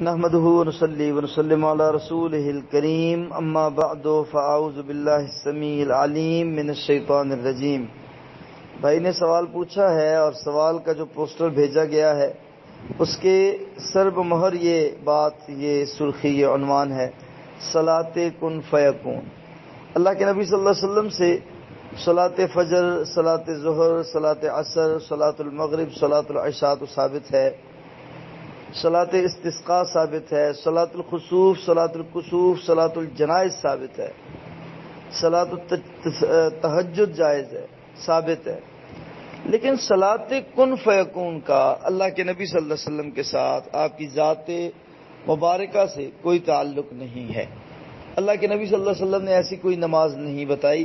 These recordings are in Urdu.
نحمده ونصلي ونسلم على رسوله الكريم اما بعد فاعوذ بالله السميع العليم من الشيطان الرجيم۔ بھائی نے سوال پوچھا ہے اور سوال کا جو پوسٹر بھیجا گیا ہے اس کے سر بمہر یہ بات، یہ سرخی، یہ عنوان ہے صلاۃ کن فیکون۔ اللہ کے نبی صلی اللہ علیہ وسلم سے صلاۃ فجر، صلاۃ ظہر، صلاۃ عصر، صلاۃ المغرب، صلاۃ العشاء تو ثابت ہے، صلاۃ استسقاء ثابت ہے، صلاۃ الخسوف، صلاۃ الکسوف، صلاۃ الجنائز ثابت ہے، صلاۃ التہجد جائز ہے، ثابت ہے۔ لیکن صلاۃ کن فیکون کا اللہ کے نبی صلی اللہ علیہ وسلم کے ساتھ، آپ کی ذات مبارکہ سے کوئی تعلق نہیں ہے۔ اللہ کے نبی صلی اللہ علیہ وسلم نے ایسی کوئی نماز نہیں بتائی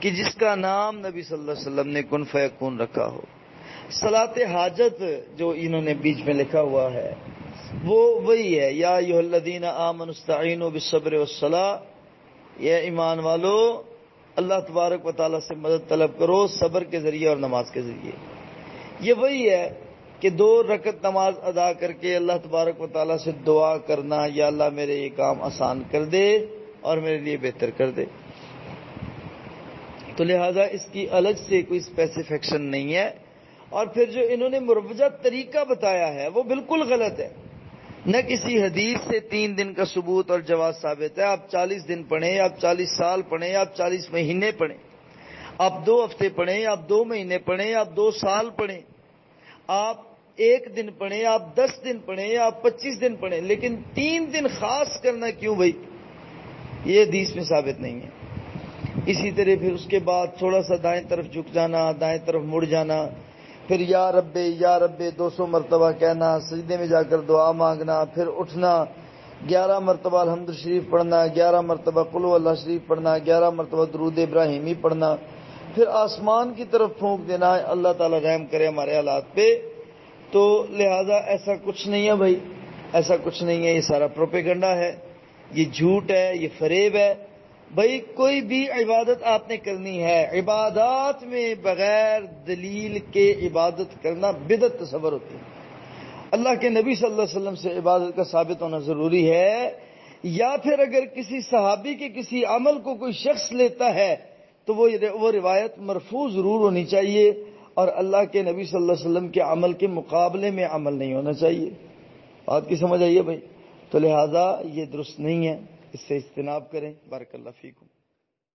کہ جس کا نام نبی صلی اللہ علیہ وسلم نے کن فیکون رکھا ہو۔ صلاۃ حاجت جو انہوں نے بیچ میں لکھا ہوا ہے وہ وہی ہے، یا ایھا الذین آمنوا استعینوا بالصبر والصلاۃ، یہ ایمان والو اللہ تبارک و تعالیٰ سے مدد طلب کرو صبر کے ذریعے اور نماز کے ذریعے۔ یہ وہی ہے کہ 2 رکعت نماز ادا کر کے اللہ تبارک و تعالیٰ سے دعا کرنا، یا اللہ میرے یہ کام آسان کر دے اور میرے لیے بہتر کر دے۔ تو لہذا اس کی الگ سے کوئی اسپیسیفکیشن نہیں ہے۔ اور پھر جو انہوں نے مروجہ طریقہ بتایا ہے وہ بالکل غلط ہے۔ نہ کسی حدیث سے 3 دن کا ثبوت اور جواز ثابت ہے۔ آپ 40 دن پڑھیں، آپ 40 سال پڑھیں، آپ 40 مہینے پڑھیں، آپ 2 ہفتے پڑھیں، آپ 2 مہینے پڑھیں، آپ 2 سال پڑھیں، آپ 1 دن پڑھیں، آپ 10 دن پڑھیں، آپ 25 دن پڑھیں، لیکن 3 دن خاص کرنا کیوں بھائی؟ یہ حدیث میں ثابت نہیں ہے۔ اسی طرح پھر اس کے بعد تھوڑا سا دائیں طرف جھک جانا، دائیں طرف مڑ جانا، پھر یا رب 200 مرتبہ کہنا، سجدے میں جا کر دعا مانگنا، پھر اٹھنا، 11 مرتبہ الحمد شریف پڑھنا، 11 مرتبہ قل هو اللہ شریف پڑھنا، 11 مرتبہ درود ابراہیمی پڑھنا، پھر آسمان کی طرف پھونک دینا اللہ تعالیٰ رحم کرے ہمارے حالات پہ۔ تو لہذا ایسا کچھ نہیں ہے بھائی، ایسا کچھ نہیں ہے، یہ سارا پروپیگنڈا ہے، یہ جھوٹ ہے، یہ فریب ہے۔ بھائی کوئی بھی عبادت آپ نے کرنی ہے، عبادات میں بغیر دلیل کے عبادت کرنا بدعت تصور ہوتی ہے۔ اللہ کے نبی صلی اللہ علیہ وسلم سے عبادت کا ثابت ہونا ضروری ہے، یا پھر اگر کسی صحابی کے کسی عمل کو کوئی شخص لیتا ہے تو وہ روایت مرفوع ضرور ہونی چاہیے، اور اللہ کے نبی صلی اللہ علیہ وسلم کے عمل کے مقابلے میں عمل نہیں ہونا چاہیے۔ بات کی سمجھ آئیے بھائی؟ تو لہذا یہ درست نہیں ہے، اس سے اجتناب کریں۔ بارک اللہ فیکم۔